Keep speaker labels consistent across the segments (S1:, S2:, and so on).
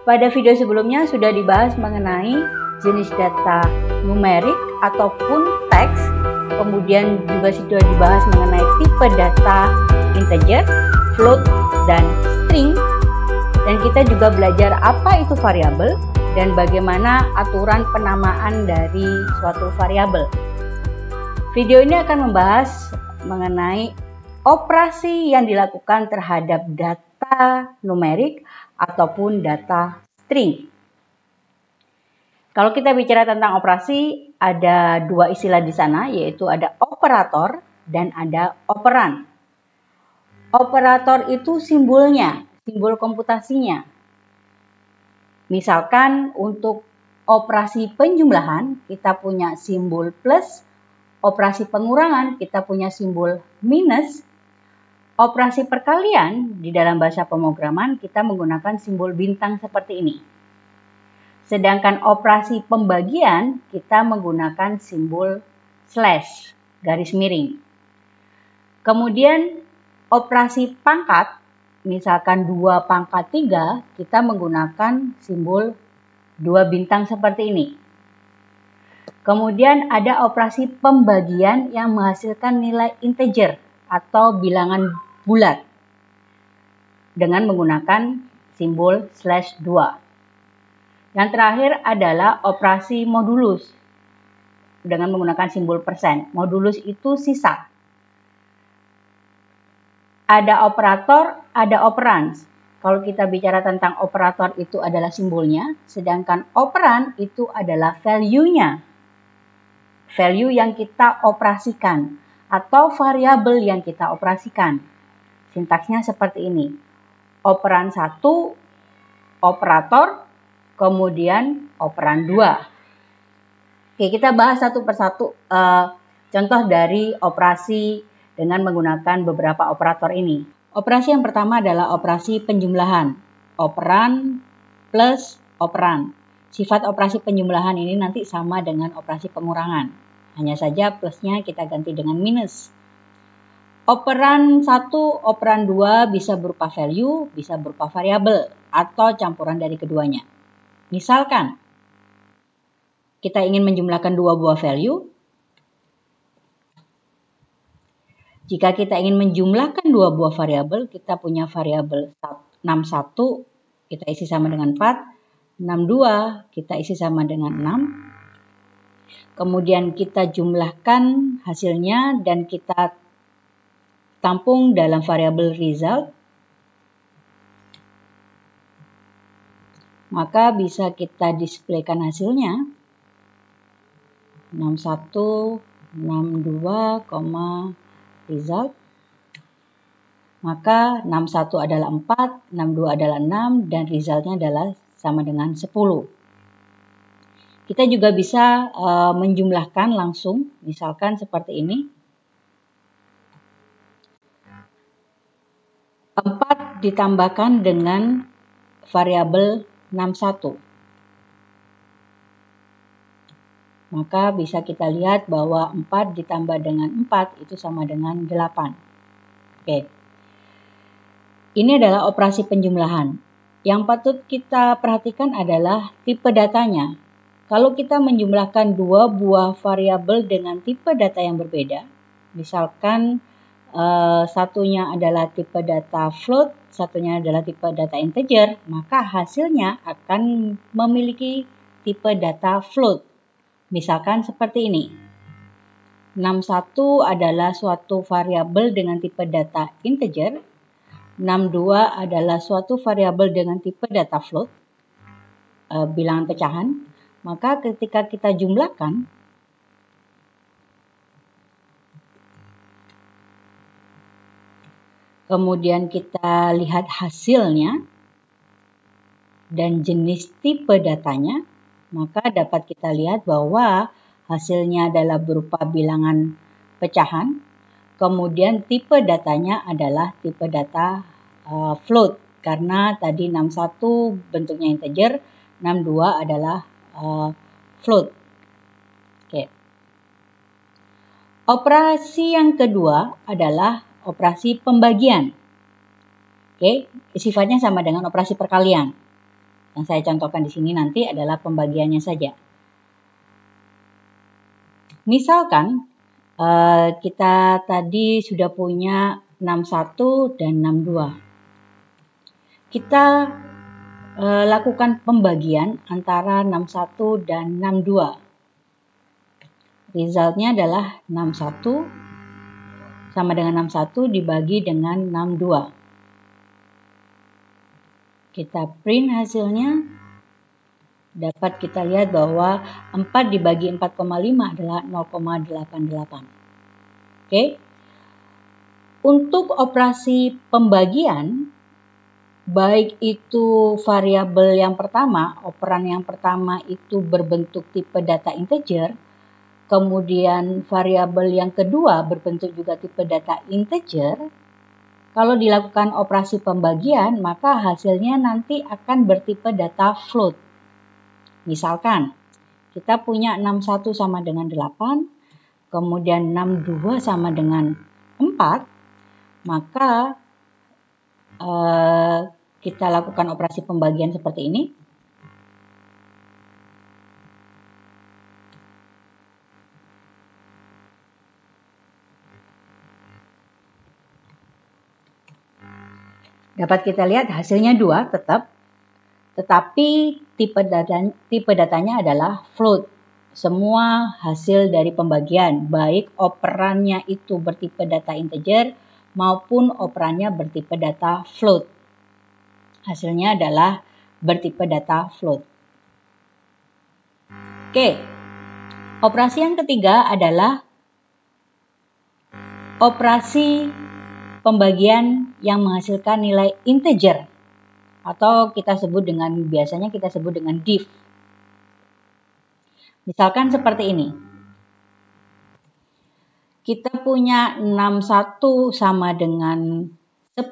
S1: Pada video sebelumnya sudah dibahas mengenai jenis data numerik ataupun teks, kemudian juga sudah dibahas mengenai tipe data integer, float, dan string, dan kita juga belajar apa itu variabel dan bagaimana aturan penamaan dari suatu variabel. Video ini akan membahas mengenai operasi yang dilakukan terhadap data numerik ataupun data string. Kalau kita bicara tentang operasi, ada dua istilah di sana, yaitu ada operator dan ada operan. Operator itu simbolnya, simbol komputasinya. Misalkan untuk operasi penjumlahan, kita punya simbol plus, operasi pengurangan, kita punya simbol minus. Operasi perkalian di dalam bahasa pemrograman kita menggunakan simbol bintang seperti ini. Sedangkan operasi pembagian kita menggunakan simbol slash, garis miring. Kemudian operasi pangkat, misalkan 2 pangkat 3, kita menggunakan simbol 2 bintang seperti ini. Kemudian ada operasi pembagian yang menghasilkan nilai integer atau bilangan bulat dengan menggunakan simbol slash 2. Yang terakhir adalah operasi modulus dengan menggunakan simbol persen. Modulus itu sisa. Ada operator, ada operan. Kalau kita bicara tentang operator itu adalah simbolnya, sedangkan operan itu adalah value-nya. Value yang kita operasikan atau variabel yang kita operasikan. Sintaksnya seperti ini. Operan 1, operator, kemudian operan 2. Oke, kita bahas satu persatu contoh dari operasi dengan menggunakan beberapa operator ini. Operasi yang pertama adalah operasi penjumlahan. Operan plus operan. Sifat operasi penjumlahan ini nanti sama dengan operasi pengurangan. Hanya saja plusnya kita ganti dengan minus. Operan 1, operan 2 bisa berupa value, bisa berupa variabel, atau campuran dari keduanya. Misalkan, kita ingin menjumlahkan 2 buah value. Jika kita ingin menjumlahkan 2 buah variabel, kita punya variabel 61, kita isi sama dengan 4, 62, kita isi sama dengan 6. Kemudian kita jumlahkan hasilnya dan kita tampung dalam variabel result, maka bisa kita displaykan hasilnya 61, 62, result. Maka 61 adalah 4, 62 adalah 6, dan resultnya adalah sama dengan 10. Kita juga bisa menjumlahkan langsung, misalkan seperti ini. 4 ditambahkan dengan variabel 61. Maka bisa kita lihat bahwa 4 ditambah dengan 4 itu sama dengan 8. Oke. Ini adalah operasi penjumlahan. Yang patut kita perhatikan adalah tipe datanya. Kalau kita menjumlahkan 2 buah variabel dengan tipe data yang berbeda, misalkan satunya adalah tipe data float, satunya adalah tipe data integer, maka hasilnya akan memiliki tipe data float. Misalkan seperti ini. 61 adalah suatu variabel dengan tipe data integer, 62 adalah suatu variabel dengan tipe data float, bilangan pecahan, maka ketika kita jumlahkan, kemudian kita lihat hasilnya dan jenis tipe datanya, maka dapat kita lihat bahwa hasilnya adalah berupa bilangan pecahan, kemudian tipe datanya adalah tipe data float, karena tadi 61 bentuknya integer, 62 adalah float. Oke. Operasi yang kedua adalah operasi pembagian. Oke, sifatnya sama dengan operasi perkalian. Yang saya contohkan di sini nanti adalah pembagiannya saja. Misalkan kita tadi sudah punya 61 dan 62. Kita lakukan pembagian antara 61 dan 62. Resultnya adalah 61 sama dengan 61 dibagi dengan 62. Kita print hasilnya. Dapat kita lihat bahwa 4 dibagi 4,5 adalah 0,88. Oke. Untuk operasi pembagian, baik itu variabel yang pertama, operan yang pertama itu berbentuk tipe data integer, kemudian variabel yang kedua berbentuk juga tipe data integer. Kalau dilakukan operasi pembagian, maka hasilnya nanti akan bertipe data float. Misalkan, kita punya 61 sama dengan 8, kemudian 62 sama dengan 4, maka kita lakukan operasi pembagian seperti ini. Dapat kita lihat hasilnya 2 tetap, tetapi tipe datanya adalah float. Semua hasil dari pembagian, baik operannya itu bertipe data integer maupun operannya bertipe data float. Hasilnya adalah bertipe data float. Oke, operasi yang ketiga adalah operasi pembagian yang menghasilkan nilai integer atau biasanya kita sebut dengan div. Misalkan seperti ini. Kita punya 61 sama dengan 10,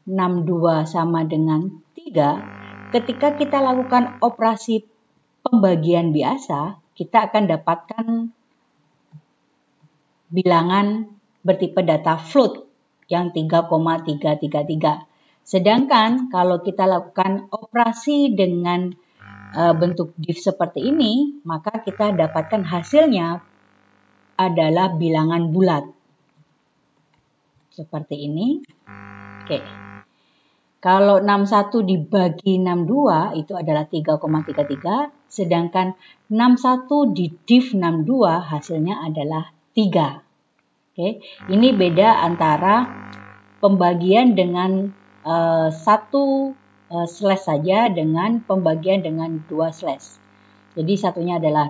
S1: 62 sama dengan 3. Ketika kita lakukan operasi pembagian biasa, kita akan dapatkan bilangan bertipe data float yang 3,333. Sedangkan kalau kita lakukan operasi dengan bentuk div seperti ini, maka kita dapatkan hasilnya adalah bilangan bulat. Seperti ini. Oke. Kalau 61 dibagi 62 itu adalah 3,33, sedangkan 61 di div 62 hasilnya adalah 3. Oke. Ini beda antara pembagian dengan satu slash saja dengan pembagian dengan 2 slash. Jadi satunya adalah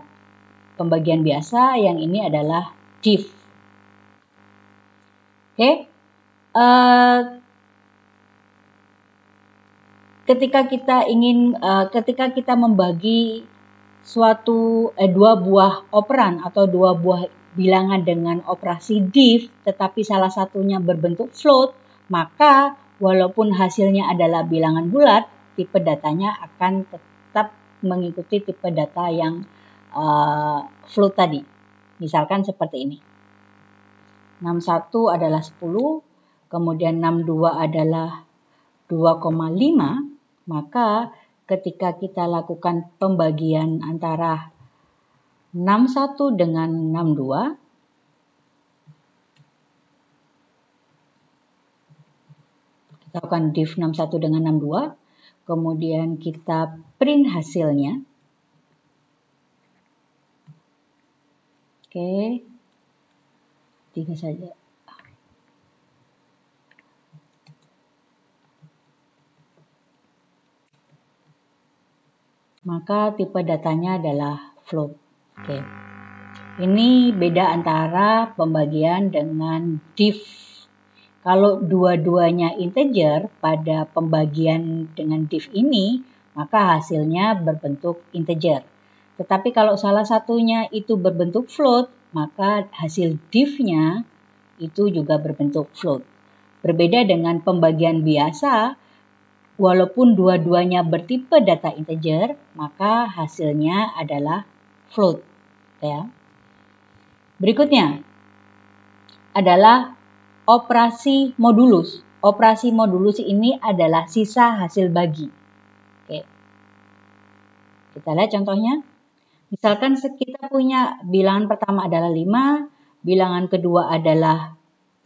S1: pembagian biasa, yang ini adalah div. Oke. Ketika kita membagi dua buah operan atau dua buah bilangan dengan operasi div, tetapi salah satunya berbentuk float, maka walaupun hasilnya adalah bilangan bulat, tipe datanya akan tetap mengikuti tipe data yang float tadi. Misalkan seperti ini. 61 adalah 10, kemudian 62 adalah 2,5, maka ketika kita lakukan pembagian antara 61 dengan 62, kita lakukan div 61 dengan 62, kemudian kita print hasilnya. Oke, 3 saja. Maka tipe datanya adalah float. Oke. Ini beda antara pembagian dengan div. Kalau dua-duanya integer pada pembagian dengan div ini, maka hasilnya berbentuk integer. Tetapi kalau salah satunya itu berbentuk float, maka hasil div-nya itu juga berbentuk float. Berbeda dengan pembagian biasa, walaupun dua-duanya bertipe data integer, maka hasilnya adalah float. Ya. Berikutnya adalah operasi modulus. Operasi modulus ini adalah sisa hasil bagi. Oke. Kita lihat contohnya. Misalkan kita punya bilangan pertama adalah 5, bilangan kedua adalah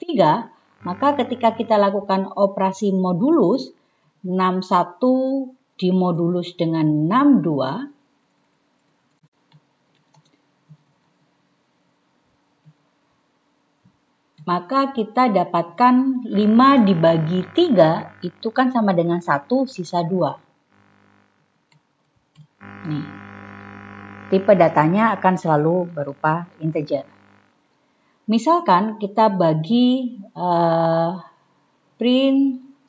S1: 3, maka ketika kita lakukan operasi modulus, 61 dimodulus dengan 62, maka kita dapatkan 5 dibagi 3 itu kan sama dengan 1 sisa 2. Nih, tipe datanya akan selalu berupa integer. Misalkan kita bagi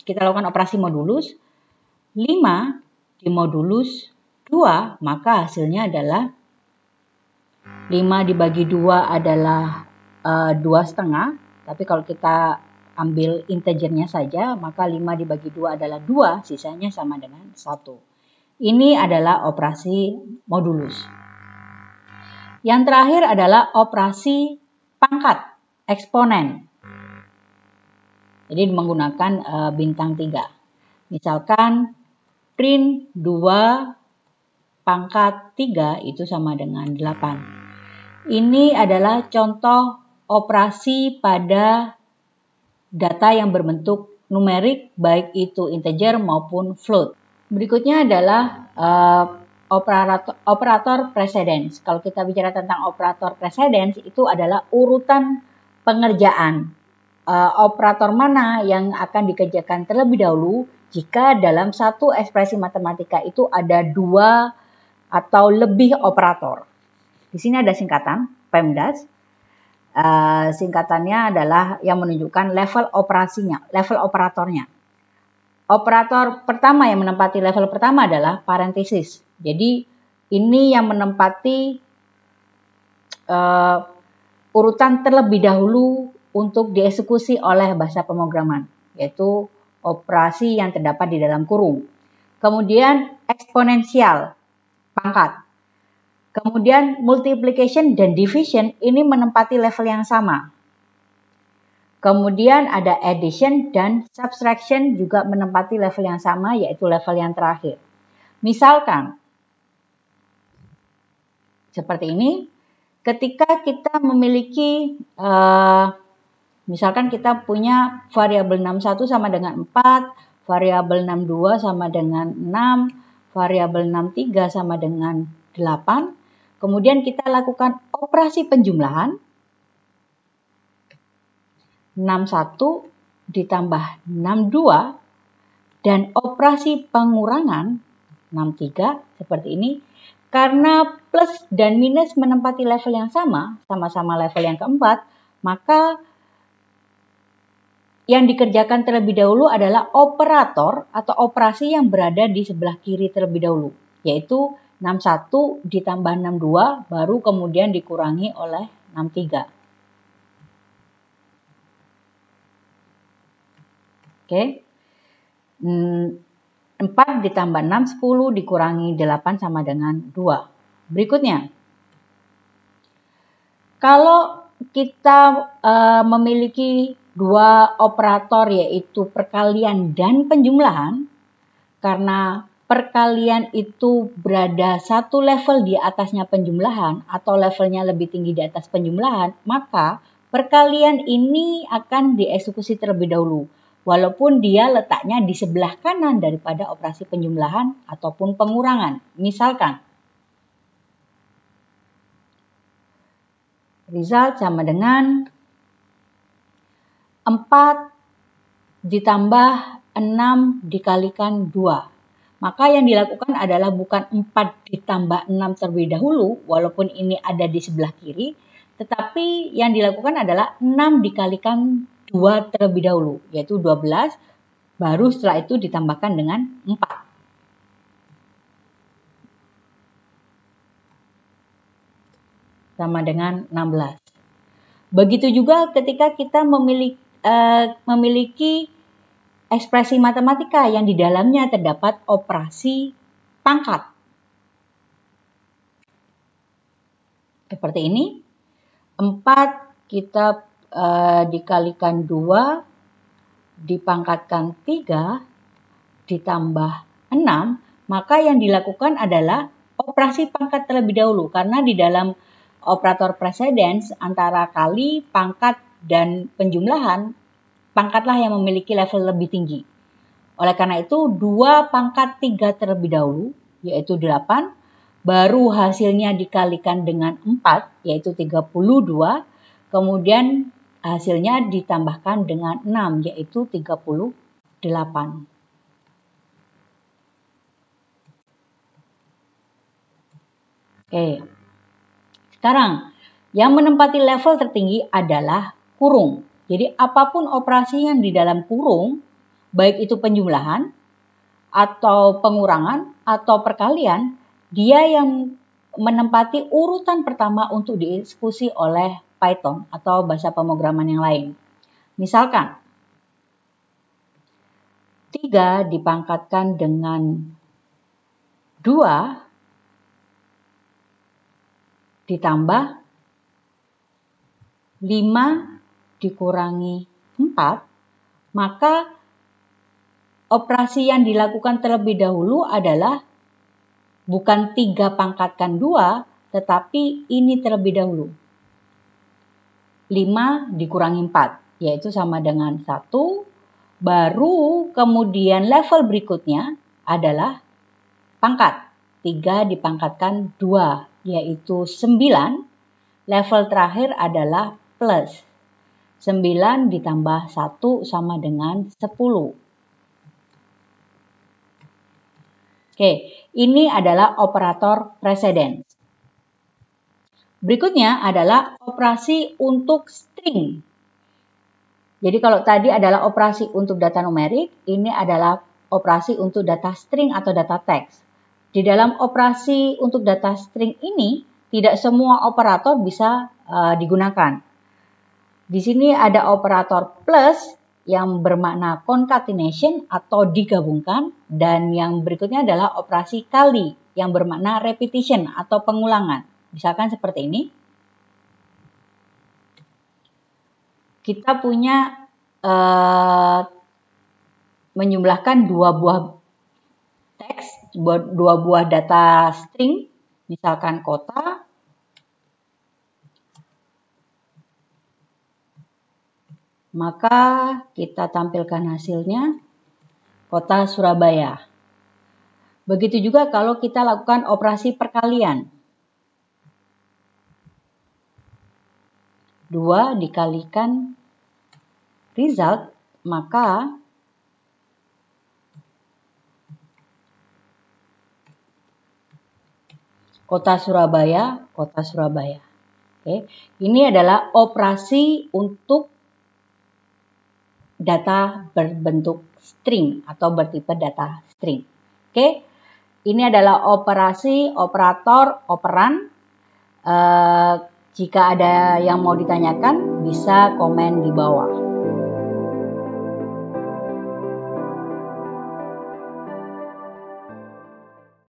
S1: kita lakukan operasi modulus, 5 dimodulus 2, maka hasilnya adalah 5 dibagi 2 adalah 2,5. Tapi kalau kita ambil integernya saja, maka 5 dibagi 2 adalah 2, sisanya sama dengan 1. Ini adalah operasi modulus. Yang terakhir adalah operasi pangkat, eksponen. Jadi menggunakan bintang 3. Misalkan print 2 pangkat 3 itu sama dengan 8. Ini adalah contoh operasi pada data yang berbentuk numerik, baik itu integer maupun float. Berikutnya adalah operator precedence. Kalau kita bicara tentang operator precedence, itu adalah urutan pengerjaan. Operator mana yang akan dikerjakan terlebih dahulu jika dalam satu ekspresi matematika itu ada 2 atau lebih operator. Di sini ada singkatan, PEMDAS. Singkatannya adalah yang menunjukkan level operasinya, level operatornya. Operator pertama yang menempati level pertama adalah parenthesis. Jadi ini yang menempati urutan terlebih dahulu untuk dieksekusi oleh bahasa pemrograman, yaitu operasi yang terdapat di dalam kurung. Kemudian eksponensial, pangkat. Kemudian multiplication dan division ini menempati level yang sama. Kemudian ada addition dan subtraction juga menempati level yang sama, yaitu level yang terakhir. Misalkan, seperti ini, ketika kita memiliki, misalkan kita punya variabel 61 sama dengan 4, variabel 62 sama dengan 6, variabel 63 sama dengan 8, kemudian kita lakukan operasi penjumlahan, 61 ditambah 62, dan operasi pengurangan, 63, seperti ini. Karena plus dan minus menempati level yang sama, sama-sama level yang keempat, maka yang dikerjakan terlebih dahulu adalah operator atau operasi yang berada di sebelah kiri terlebih dahulu, yaitu 61 ditambah 62 baru kemudian dikurangi oleh 63. Oke. 4 ditambah 6, 10 dikurangi 8 sama dengan 2. Berikutnya, kalau kita memiliki 2 operator yaitu perkalian dan penjumlahan, karena perkalian itu berada satu level di atasnya penjumlahan atau levelnya lebih tinggi di atas penjumlahan, maka perkalian ini akan dieksekusi terlebih dahulu, walaupun dia letaknya di sebelah kanan daripada operasi penjumlahan ataupun pengurangan. Misalkan, result sama dengan 4 ditambah 6 dikalikan 2. Maka yang dilakukan adalah bukan 4 ditambah 6 terlebih dahulu, walaupun ini ada di sebelah kiri, tetapi yang dilakukan adalah 6 dikalikan 2 terlebih dahulu, yaitu 12, baru setelah itu ditambahkan dengan 4. Sama dengan 16. Begitu juga ketika kita memiliki ekspresi matematika yang di dalamnya terdapat operasi pangkat. Seperti ini, 4 kita dikalikan 2, dipangkatkan 3, ditambah 6, maka yang dilakukan adalah operasi pangkat terlebih dahulu, karena di dalam operator precedence antara kali, pangkat, dan penjumlahan, pangkatlah yang memiliki level lebih tinggi. Oleh karena itu, 2 pangkat 3 terlebih dahulu, yaitu 8, baru hasilnya dikalikan dengan 4, yaitu 32, kemudian hasilnya ditambahkan dengan 6, yaitu 38. Oke, sekarang yang menempati level tertinggi adalah kurung. Jadi apapun operasi yang di dalam kurung, baik itu penjumlahan, atau pengurangan, atau perkalian, dia yang menempati urutan pertama untuk dieksekusi oleh Python atau bahasa pemrograman yang lain. Misalkan, 3 dipangkatkan dengan 2 ditambah 5 dikurangi 4, maka operasi yang dilakukan terlebih dahulu adalah bukan 3 pangkatkan 2, tetapi ini terlebih dahulu. 5 dikurangi 4, yaitu sama dengan 1, baru kemudian level berikutnya adalah pangkat. 3 dipangkatkan 2, yaitu 9, level terakhir adalah plus. 9 ditambah 1 sama dengan 10. Oke, ini adalah operator precedence. Berikutnya adalah operasi untuk string. Jadi kalau tadi adalah operasi untuk data numerik, ini adalah operasi untuk data string atau data teks. Di dalam operasi untuk data string ini, tidak semua operator bisa digunakan. Di sini ada operator plus yang bermakna concatenation atau digabungkan, dan yang berikutnya adalah operasi kali yang bermakna repetition atau pengulangan. Misalkan seperti ini. Kita punya menjumlahkan 2 buah teks, 2 buah data string, misalkan kota, maka kita tampilkan hasilnya, kota Surabaya. Begitu juga kalau kita lakukan operasi perkalian. 2 dikalikan result, maka kota Surabaya, kota Surabaya. Oke. Ini adalah operasi untuk data berbentuk string atau bertipe data string. Oke. Ini adalah operasi, operator, operan. Jika ada yang mau ditanyakan, bisa komen di bawah.